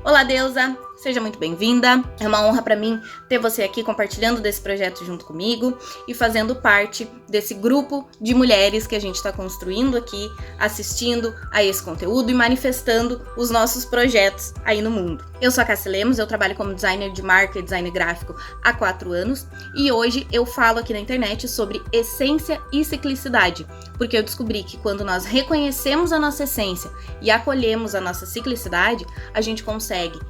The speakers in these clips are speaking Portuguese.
Olá, deusa! Seja muito bem-vinda. É uma honra para mim ter você aqui compartilhando desse projeto junto comigo e fazendo parte desse grupo de mulheres que a gente está construindo aqui, assistindo a esse conteúdo e manifestando os nossos projetos aí no mundo. Eu sou a Cassi Lemos, eu trabalho como designer de marca e design gráfico há 4 anos e hoje eu falo aqui na internet sobre essência e ciclicidade, porque eu descobri que quando nós reconhecemos a nossa essência e acolhemos a nossa ciclicidade, a gente consegue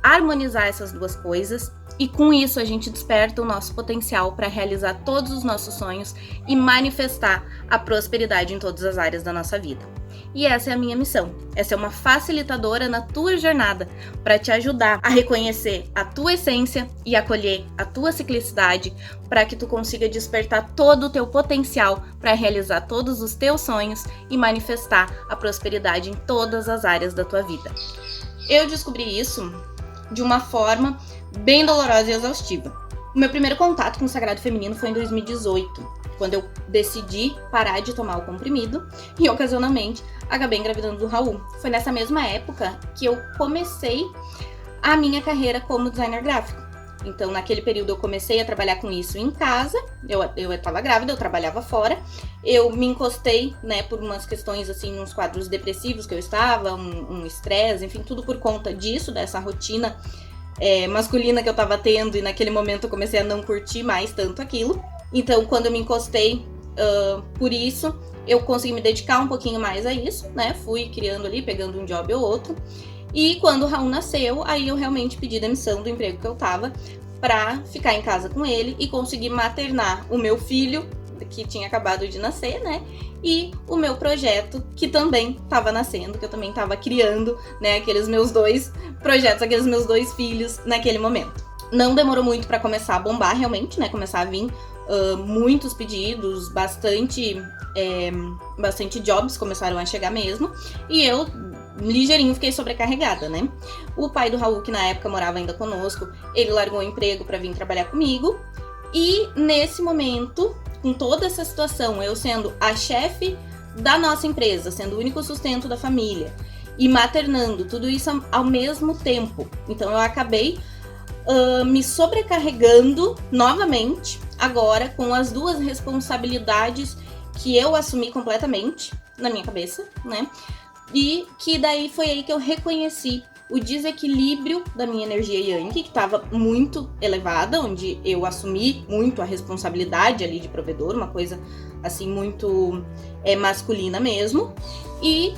harmonizar essas duas coisas e com isso a gente desperta o nosso potencial para realizar todos os nossos sonhos e manifestar a prosperidade em todas as áreas da nossa vida. E essa é a minha missão. Essa é uma facilitadora na tua jornada para te ajudar a reconhecer a tua essência e acolher a tua ciclicidade para que tu consiga despertar todo o teu potencial para realizar todos os teus sonhos e manifestar a prosperidade em todas as áreas da tua vida. Eu descobri isso de uma forma bem dolorosa e exaustiva. O meu primeiro contato com o sagrado feminino foi em 2018, quando eu decidi parar de tomar o comprimido e, ocasionalmente, acabei engravidando do Raul. Foi nessa mesma época que eu comecei a minha carreira como designer gráfico. Então, naquele período, eu comecei a trabalhar com isso em casa. Eu estava grávida, eu trabalhava fora. Eu me encostei, por umas questões, assim, uns quadros depressivos que eu estava, um estresse, enfim, tudo por conta disso, dessa rotina masculina que eu estava tendo. E naquele momento eu comecei a não curtir mais tanto aquilo. Então, quando eu me encostei por isso, eu consegui me dedicar um pouquinho mais a isso, Fui criando ali, pegando um job ou outro. E quando o Raul nasceu, aí eu realmente pedi demissão do emprego que eu tava pra ficar em casa com ele e conseguir maternar o meu filho, que tinha acabado de nascer, e o meu projeto, que também tava nascendo, que eu também tava criando, aqueles meus 2 projetos, aqueles meus 2 filhos naquele momento. Não demorou muito pra começar a bombar realmente, começar a vir muitos pedidos, bastante jobs começaram a chegar mesmo, e eu ligeirinho fiquei sobrecarregada, O pai do Raul, que na época morava ainda conosco, ele largou o emprego pra vir trabalhar comigo, e nesse momento, com toda essa situação, eu sendo a chefe da nossa empresa, sendo o único sustento da família, e maternando tudo isso ao mesmo tempo, então eu acabei me sobrecarregando novamente, agora com as 2 responsabilidades que eu assumi completamente na minha cabeça, E que daí foi aí que eu reconheci o desequilíbrio da minha energia Yang, que estava muito elevada, onde eu assumi muito a responsabilidade ali de provedor, uma coisa assim muito masculina mesmo, e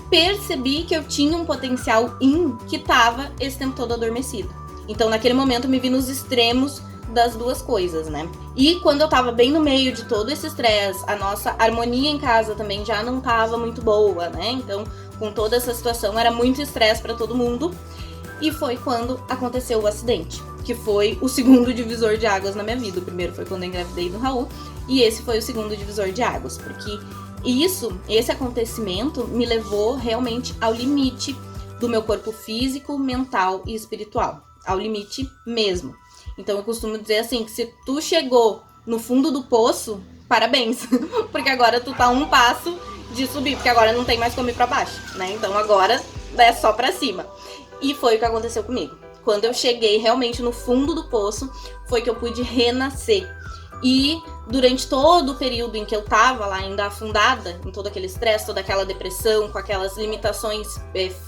percebi que eu tinha um potencial Yin que estava esse tempo todo adormecido. Então naquele momento eu me vi nos extremos das 2 coisas, E quando eu tava bem no meio de todo esse estresse, a nossa harmonia em casa também já não tava muito boa, Então, com toda essa situação, era muito estresse pra todo mundo. E foi quando aconteceu o acidente, que foi o segundo divisor de águas na minha vida. O primeiro foi quando eu engravidei do Raul, e esse foi o segundo divisor de águas, porque esse acontecimento me levou realmente ao limite do meu corpo físico, mental e espiritual. Ao limite mesmo. Então eu costumo dizer assim, que se tu chegou no fundo do poço, parabéns, porque agora tu tá um passo de subir, porque agora não tem mais como ir pra baixo, Então agora é só pra cima. E foi o que aconteceu comigo. Quando eu cheguei realmente no fundo do poço, foi que eu pude renascer. E durante todo o período em que eu tava lá ainda afundada, em todo aquele estresse, toda aquela depressão, com aquelas limitações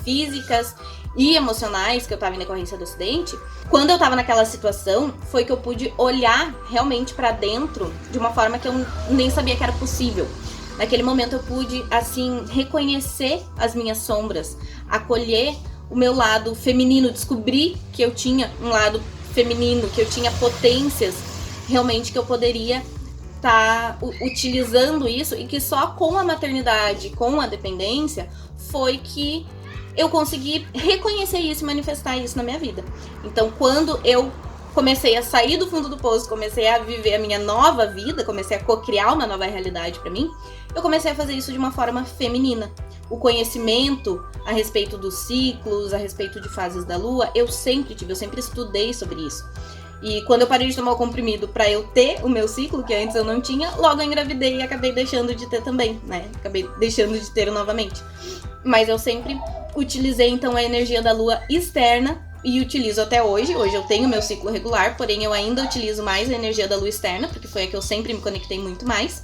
físicas e emocionais que eu tava em decorrência do acidente, quando eu tava naquela situação, foi que eu pude olhar realmente pra dentro de uma forma que eu nem sabia que era possível. Naquele momento eu pude, assim, reconhecer as minhas sombras, acolher o meu lado feminino, descobrir que eu tinha um lado feminino, que eu tinha potências realmente que eu poderia estar utilizando isso, e que só com a maternidade, com a dependência, foi que eu consegui reconhecer isso e manifestar isso na minha vida. Então, quando eu comecei a sair do fundo do poço, comecei a viver a minha nova vida, comecei a co-criar uma nova realidade pra mim, eu comecei a fazer isso de uma forma feminina. O conhecimento a respeito dos ciclos, a respeito de fases da lua, eu sempre tive, eu sempre estudei sobre isso. E quando eu parei de tomar o comprimido pra eu ter o meu ciclo, que antes eu não tinha, logo eu engravidei e acabei deixando de ter também, Acabei deixando de ter novamente. Mas eu sempre utilizei então a energia da lua externa e utilizo até hoje. Hoje eu tenho meu ciclo regular, porém eu ainda utilizo mais a energia da lua externa, porque foi a que eu sempre me conectei muito mais,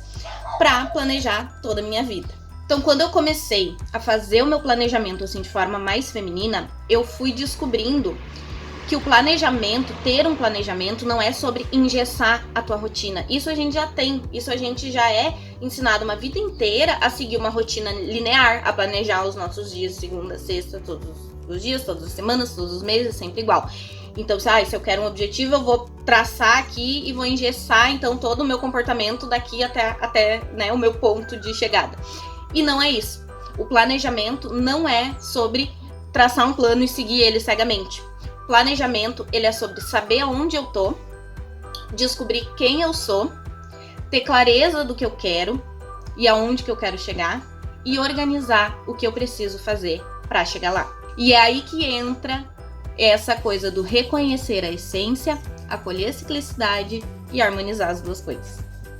para planejar toda a minha vida. Então, quando eu comecei a fazer o meu planejamento assim de forma mais feminina, eu fui descobrindo que o planejamento, ter um planejamento, não é sobre engessar a tua rotina. Isso a gente já tem, isso a gente já é ensinado uma vida inteira a seguir uma rotina linear, a planejar os nossos dias, segunda, sexta, todos os dias, todas as semanas, todos os meses, sempre igual. Então, se eu quero um objetivo, eu vou traçar aqui e vou engessar, então, todo o meu comportamento daqui até né, o meu ponto de chegada. E não é isso. O planejamento não é sobre traçar um plano e seguir ele cegamente. Planejamento, ele é sobre saber aonde eu tô, descobrir quem eu sou, ter clareza do que eu quero e aonde que eu quero chegar e organizar o que eu preciso fazer para chegar lá. E é aí que entra essa coisa do reconhecer a essência, acolher a ciclicidade e harmonizar as duas coisas.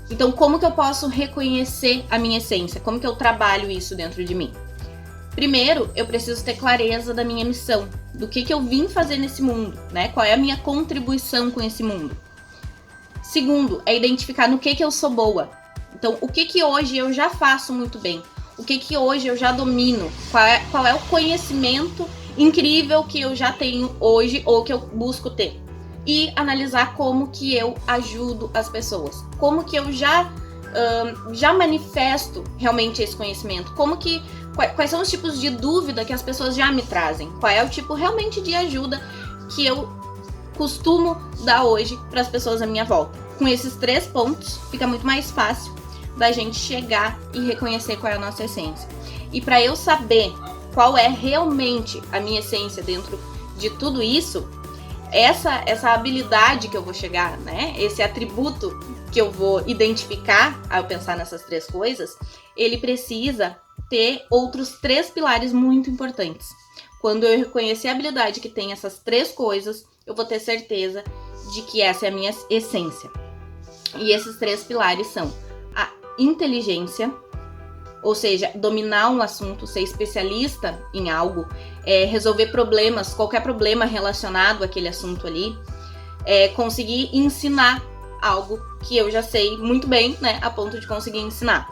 Então, como que eu posso reconhecer a minha essência? Como que eu trabalho isso dentro de mim? Primeiro, eu preciso ter clareza da minha missão, do que eu vim fazer nesse mundo, né? Qual é a minha contribuição com esse mundo. Segundo, é identificar no que eu sou boa. Então, o que hoje eu já faço muito bem? O que hoje eu já domino? Qual é o conhecimento incrível que eu já tenho hoje ou que eu busco ter? E analisar como que eu ajudo as pessoas. Como que eu já manifesto realmente esse conhecimento. Quais são os tipos de dúvida que as pessoas já me trazem? Qual é o tipo realmente de ajuda que eu costumo dar hoje para as pessoas à minha volta? Com esses 3 pontos, fica muito mais fácil da gente chegar e reconhecer qual é a nossa essência. E para eu saber qual é realmente a minha essência dentro de tudo isso, essa habilidade que eu vou chegar, né? Esse atributo que eu vou identificar ao pensar nessas 3 coisas, ele precisa ter outros 3 pilares muito importantes. Quando eu reconhecer a habilidade que tem essas 3 coisas, eu vou ter certeza de que essa é a minha essência. E esses 3 pilares são a inteligência, ou seja, dominar um assunto, ser especialista em algo, resolver problemas, qualquer problema relacionado àquele assunto ali, conseguir ensinar algo que eu já sei muito bem, né, a ponto de conseguir ensinar.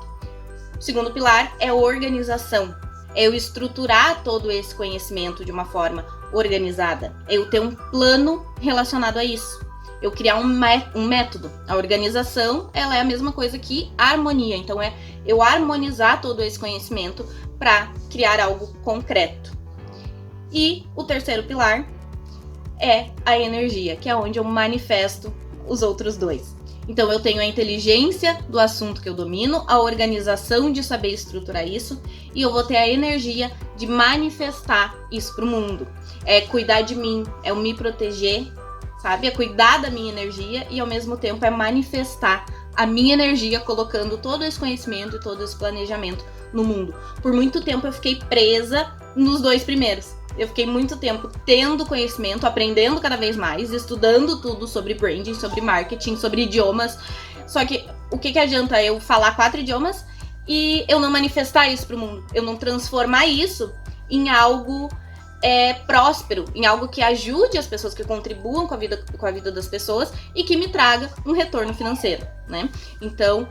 O segundo pilar é organização. É eu estruturar todo esse conhecimento de uma forma organizada. É eu ter um plano relacionado a isso. Eu criar um método. A organização, ela é a mesma coisa que harmonia. Então, é eu harmonizar todo esse conhecimento para criar algo concreto. E o terceiro pilar é a energia, que é onde eu manifesto os outros 2. Então, eu tenho a inteligência do assunto que eu domino, a organização de saber estruturar isso, e eu vou ter a energia de manifestar isso para o mundo. É cuidar de mim, é eu me proteger, sabe? É cuidar da minha energia e, ao mesmo tempo, é manifestar a minha energia colocando todo esse conhecimento e todo esse planejamento no mundo. Por muito tempo, eu fiquei presa nos 2 primeiros. Eu fiquei muito tempo tendo conhecimento, aprendendo cada vez mais, estudando tudo sobre branding, sobre marketing, sobre idiomas. Só que o que adianta eu falar 4 idiomas e eu não manifestar isso pro mundo? Eu não transformar isso em algo próspero, em algo que ajude as pessoas, que contribuam com a vida das pessoas e que me traga um retorno financeiro, né? Então,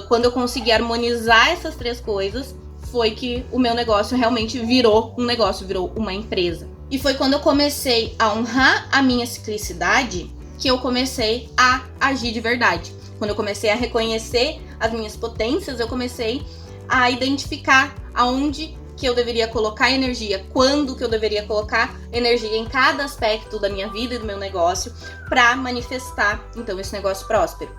quando eu consegui harmonizar essas 3 coisas, foi que o meu negócio realmente virou um negócio, virou uma empresa. E foi quando eu comecei a honrar a minha ciclicidade que eu comecei a agir de verdade. Quando eu comecei a reconhecer as minhas potências, eu comecei a identificar aonde que eu deveria colocar energia, quando que eu deveria colocar energia em cada aspecto da minha vida e do meu negócio para manifestar, então, esse negócio próspero.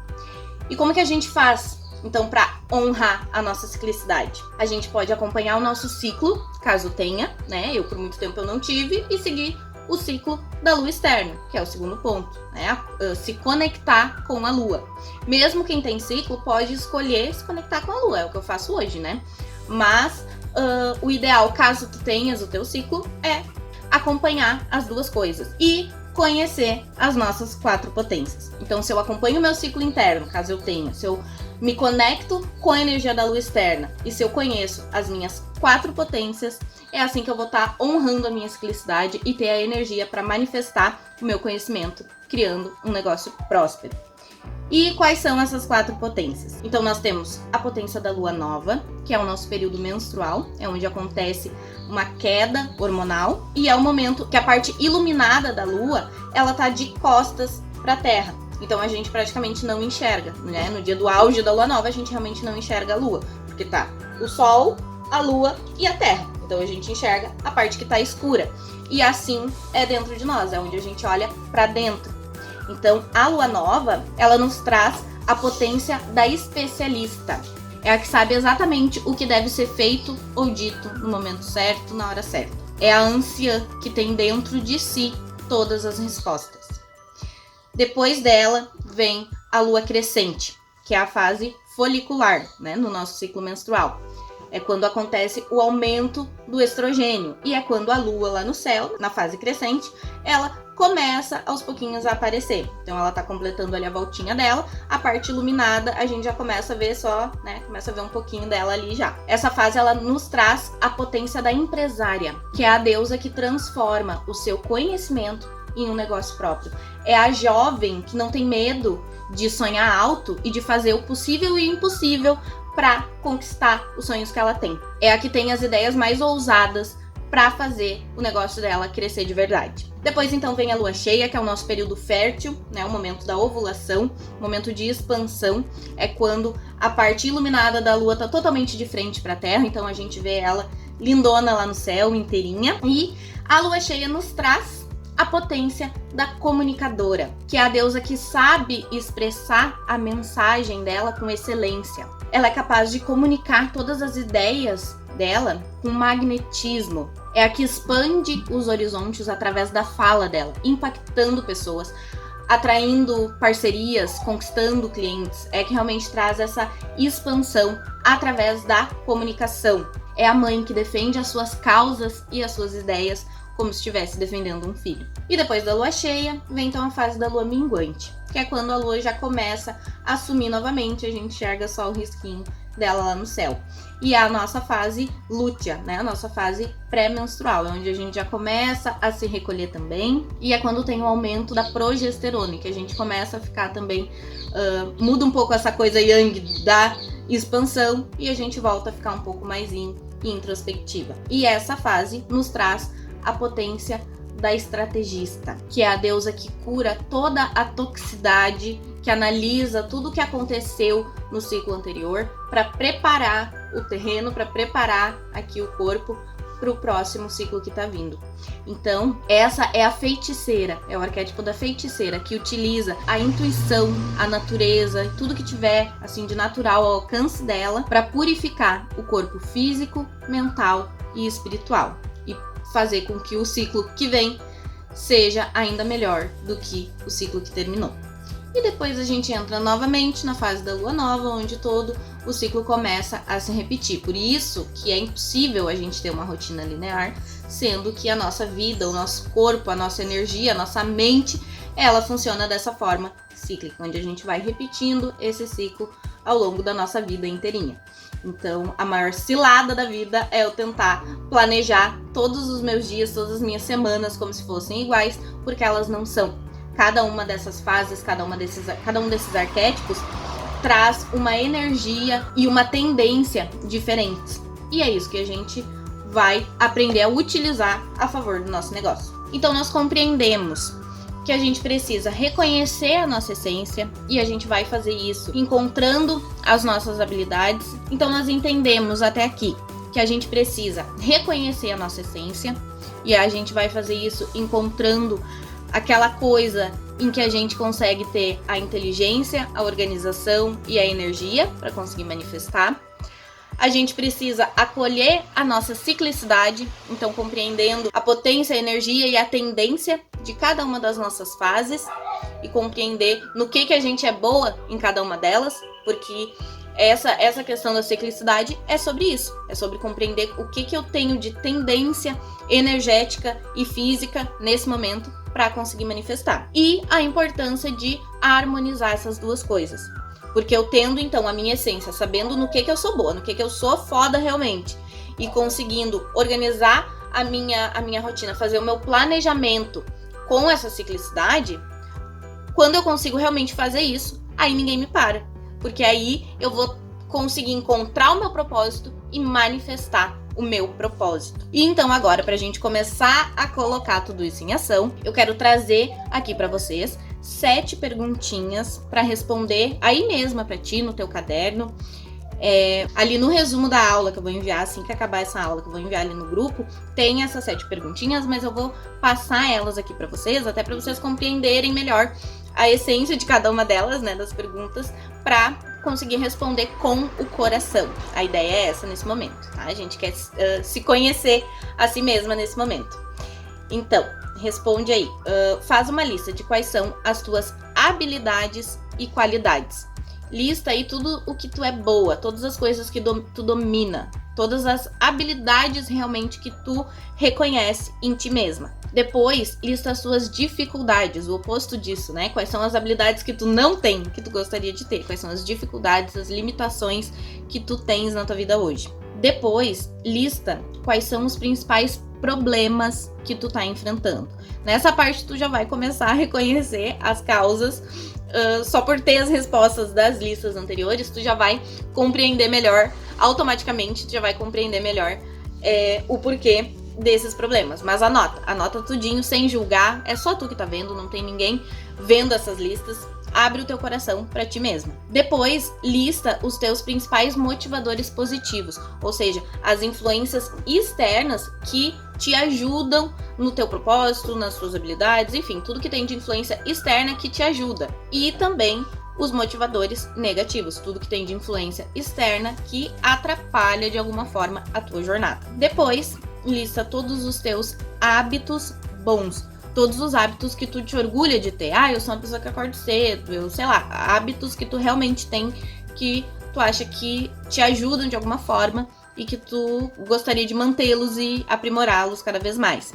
E como que a gente faz? Então, para honrar a nossa ciclicidade, a gente pode acompanhar o nosso ciclo, caso tenha, né? Eu, por muito tempo, eu não tive, e seguir o ciclo da lua externa, que é o segundo ponto, né? Se conectar com a lua. Mesmo quem tem ciclo pode escolher se conectar com a lua, é o que eu faço hoje, né? Mas o ideal, caso tu tenhas o teu ciclo, é acompanhar as 2 coisas e conhecer as nossas 4 potências. Então, se eu acompanho o meu ciclo interno, caso eu tenha, se eu me conecto com a energia da lua externa e se eu conheço as minhas 4 potências, é assim que eu vou estar honrando a minha ciclicidade e ter a energia para manifestar o meu conhecimento, criando um negócio próspero. E quais são essas 4 potências? Então nós temos a potência da lua nova, que é o nosso período menstrual, é onde acontece uma queda hormonal e é o momento que a parte iluminada da lua, ela tá de costas para a terra. Então a gente praticamente não enxerga, né? No dia do auge da lua nova, a gente realmente não enxerga a lua, porque tá o sol, a lua e a terra. Então a gente enxerga a parte que tá escura. E assim é dentro de nós, é onde a gente olha para dentro. Então, a lua nova, ela nos traz a potência da especialista. É a que sabe exatamente o que deve ser feito ou dito no momento certo, na hora certa. É a anciã que tem dentro de si todas as respostas. Depois dela vem a lua crescente, que é a fase folicular, né, no nosso ciclo menstrual. É quando acontece o aumento do estrogênio. E é quando a lua lá no céu, na fase crescente, ela começa aos pouquinhos a aparecer. Então ela tá completando ali a voltinha dela, a parte iluminada a gente já começa a ver só, né, começa a ver um pouquinho dela ali já. Essa fase ela nos traz a potência da empresária, que é a deusa que transforma o seu conhecimento em um negócio próprio. É a jovem que não tem medo de sonhar alto e de fazer o possível e o impossível para conquistar os sonhos que ela tem. É a que tem as ideias mais ousadas para fazer o negócio dela crescer de verdade. Depois então vem a lua cheia, que é o nosso período fértil, né, o momento da ovulação, momento de expansão, é quando a parte iluminada da lua tá totalmente de frente para a Terra, então a gente vê ela lindona lá no céu, inteirinha. E a lua cheia nos traz a potência da comunicadora, que é a deusa que sabe expressar a mensagem dela com excelência. Ela é capaz de comunicar todas as ideias dela com magnetismo. É a que expande os horizontes através da fala dela, impactando pessoas, atraindo parcerias, conquistando clientes. É que realmente traz essa expansão através da comunicação. É a mãe que defende as suas causas e as suas ideias como se estivesse defendendo um filho. E depois da lua cheia, vem então a fase da lua minguante, que é quando a lua já começa a sumir novamente, a gente enxerga só o risquinho dela lá no céu. E é a nossa fase lútea, né? A nossa fase pré-menstrual, é onde a gente já começa a se recolher também. E é quando tem o aumento da progesterona, que a gente começa a ficar também, muda um pouco essa coisa yang da expansão e a gente volta a ficar um pouco mais introspectiva. E essa fase nos traz a potência da estrategista, que é a deusa que cura toda a toxicidade, que analisa tudo o que aconteceu no ciclo anterior para preparar o terreno, para preparar aqui o corpo para o próximo ciclo que está vindo. Então, essa é a feiticeira, é o arquétipo da feiticeira, que utiliza a intuição, a natureza, tudo que tiver assim de natural ao alcance dela para purificar o corpo físico, mental e espiritual. E fazer com que o ciclo que vem seja ainda melhor do que o ciclo que terminou. E depois a gente entra novamente na fase da lua nova, onde todo o ciclo começa a se repetir. Por isso que é impossível a gente ter uma rotina linear, sendo que a nossa vida, o nosso corpo, a nossa energia, a nossa mente, ela funciona dessa forma cíclica, onde a gente vai repetindo esse ciclo ao longo da nossa vida inteirinha. Então, a maior cilada da vida é eu tentar planejar todos os meus dias, todas as minhas semanas como se fossem iguais, porque elas não são. Cada uma dessas fases, cada um desses arquétipos traz uma energia e uma tendência diferentes. E é isso que a gente vai aprender a utilizar a favor do nosso negócio. Então, nós compreendemos que a gente precisa reconhecer a nossa essência e a gente vai fazer isso encontrando as nossas habilidades. Então nós entendemos até aqui que a gente precisa reconhecer a nossa essência e a gente vai fazer isso encontrando aquela coisa em que a gente consegue ter a inteligência, a organização e a energia para conseguir manifestar. A gente precisa acolher a nossa ciclicidade, então compreendendo a potência, a energia e a tendência de cada uma das nossas fases e compreender no que a gente é boa em cada uma delas, porque essa questão da ciclicidade é sobre isso, é sobre compreender o que eu tenho de tendência energética e física nesse momento para conseguir manifestar. E a importância de harmonizar essas duas coisas. Porque eu tendo, então, a minha essência, sabendo no que eu sou boa, no que eu sou foda realmente, e conseguindo organizar a minha rotina, fazer o meu planejamento com essa ciclicidade, quando eu consigo realmente fazer isso, aí ninguém me para. Porque aí eu vou conseguir encontrar o meu propósito e manifestar o meu propósito. E então agora, pra gente começar a colocar tudo isso em ação, eu quero trazer aqui pra vocês 7 perguntinhas pra responder aí mesma pra ti, no teu caderno. Ali no resumo da aula que eu vou enviar, assim que acabar essa aula, que eu vou enviar ali no grupo, tem essas 7 perguntinhas, mas eu vou passar elas aqui pra vocês, até pra vocês compreenderem melhor a essência de cada uma delas, né, das perguntas, pra conseguir responder com o coração. A ideia é essa nesse momento, tá? A gente quer se conhecer a si mesma nesse momento. Então, responde aí. Faz uma lista de quais são as tuas habilidades e qualidades. Lista aí tudo o que tu é boa, todas as coisas que tu domina, todas as habilidades realmente que tu reconhece em ti mesma. Depois, lista as suas dificuldades, o oposto disso, né? Quais são as habilidades que tu não tem, que tu gostaria de ter? Quais são as dificuldades, as limitações que tu tens na tua vida hoje? Depois, lista quais são os principais problemas que tu tá enfrentando. Nessa parte, tu já vai começar a reconhecer as causas. Só por ter as respostas das listas anteriores, tu já vai compreender melhor, automaticamente, tu já vai compreender melhor o porquê desses problemas. Mas anota tudinho, sem julgar, é só tu que tá vendo, não tem ninguém vendo essas listas. Abre o teu coração pra ti mesma. Depois, lista os teus principais motivadores positivos, ou seja, as influências externas que te ajudam no teu propósito, nas suas habilidades, enfim, tudo que tem de influência externa que te ajuda. E também os motivadores negativos, tudo que tem de influência externa que atrapalha de alguma forma a tua jornada. Depois, lista todos os teus hábitos bons. Todos os hábitos que tu te orgulha de ter. Eu sou uma pessoa que acordo cedo, eu sei lá, hábitos que tu realmente tem, que tu acha que te ajudam de alguma forma e que tu gostaria de mantê-los e aprimorá-los cada vez mais.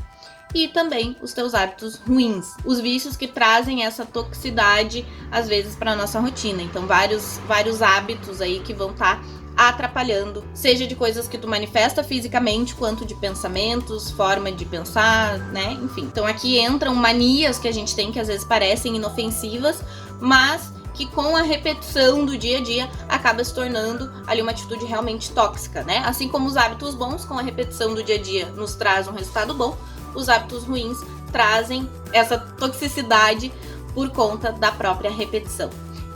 E também os teus hábitos ruins, os vícios que trazem essa toxicidade às vezes para nossa rotina. Então vários hábitos aí que vão estar atrapalhando, seja de coisas que tu manifesta fisicamente, quanto de pensamentos, forma de pensar, né? Enfim. Então aqui entram manias que a gente tem que às vezes parecem inofensivas, mas que com a repetição do dia a dia acaba se tornando ali uma atitude realmente tóxica, né? Assim como os hábitos bons, com a repetição do dia a dia, nos traz um resultado bom, os hábitos ruins trazem essa toxicidade por conta da própria repetição.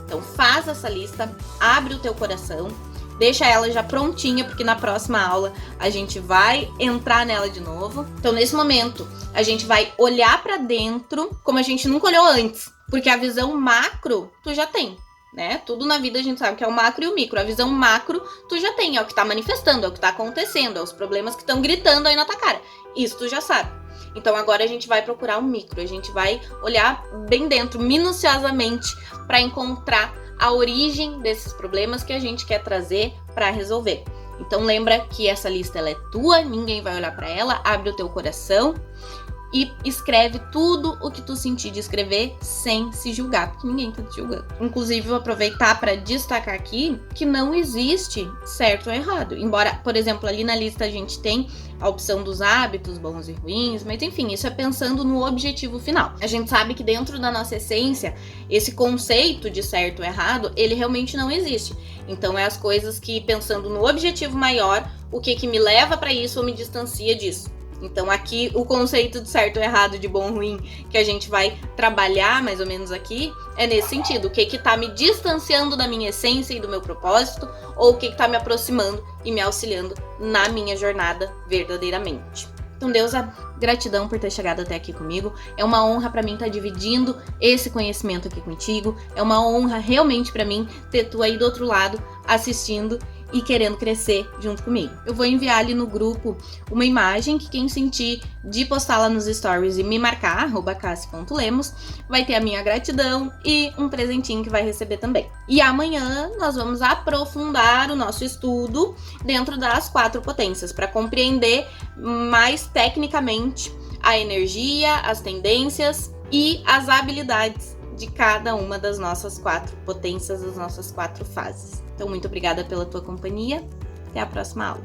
Então faz essa lista, abre o teu coração, deixa ela já prontinha, porque na próxima aula a gente vai entrar nela de novo. Então, nesse momento, a gente vai olhar pra dentro como a gente nunca olhou antes. Porque a visão macro, tu já tem, né? Tudo na vida a gente sabe que é o macro e o micro. A visão macro, tu já tem. É o que tá manifestando, é o que tá acontecendo, é os problemas que estão gritando aí na tua cara. Isso tu já sabe. Então, agora a gente vai procurar o micro. A gente vai olhar bem dentro, minuciosamente, pra encontrar a origem desses problemas que a gente quer trazer para resolver. Então lembra que essa lista ela é tua, ninguém vai olhar para ela, abre o teu coração e escreve tudo o que tu sentir de escrever sem se julgar, porque ninguém tá te julgando. Inclusive, vou aproveitar para destacar aqui que não existe certo ou errado. Embora, por exemplo, ali na lista a gente tem a opção dos hábitos bons e ruins, mas enfim, isso é pensando no objetivo final. A gente sabe que dentro da nossa essência, esse conceito de certo ou errado, ele realmente não existe. Então, é as coisas que, pensando no objetivo maior, o que me leva para isso ou me distancia disso. Então aqui o conceito de certo ou errado, de bom ou ruim, que a gente vai trabalhar mais ou menos aqui, é nesse sentido. O que tá me distanciando da minha essência e do meu propósito, ou o que tá me aproximando e me auxiliando na minha jornada verdadeiramente. Então, Deusa, gratidão por ter chegado até aqui comigo. É uma honra pra mim estar dividindo esse conhecimento aqui contigo. É uma honra realmente pra mim ter tu aí do outro lado assistindo e querendo crescer junto comigo. Eu vou enviar ali no grupo uma imagem que quem sentir de postar lá nos stories e me marcar, @cassi.lemos, vai ter a minha gratidão e um presentinho que vai receber também. E amanhã nós vamos aprofundar o nosso estudo dentro das 4 potências, para compreender mais tecnicamente a energia, as tendências e as habilidades de cada uma das nossas 4 potências, das nossas 4 fases. Então, muito obrigada pela tua companhia. Até a próxima aula.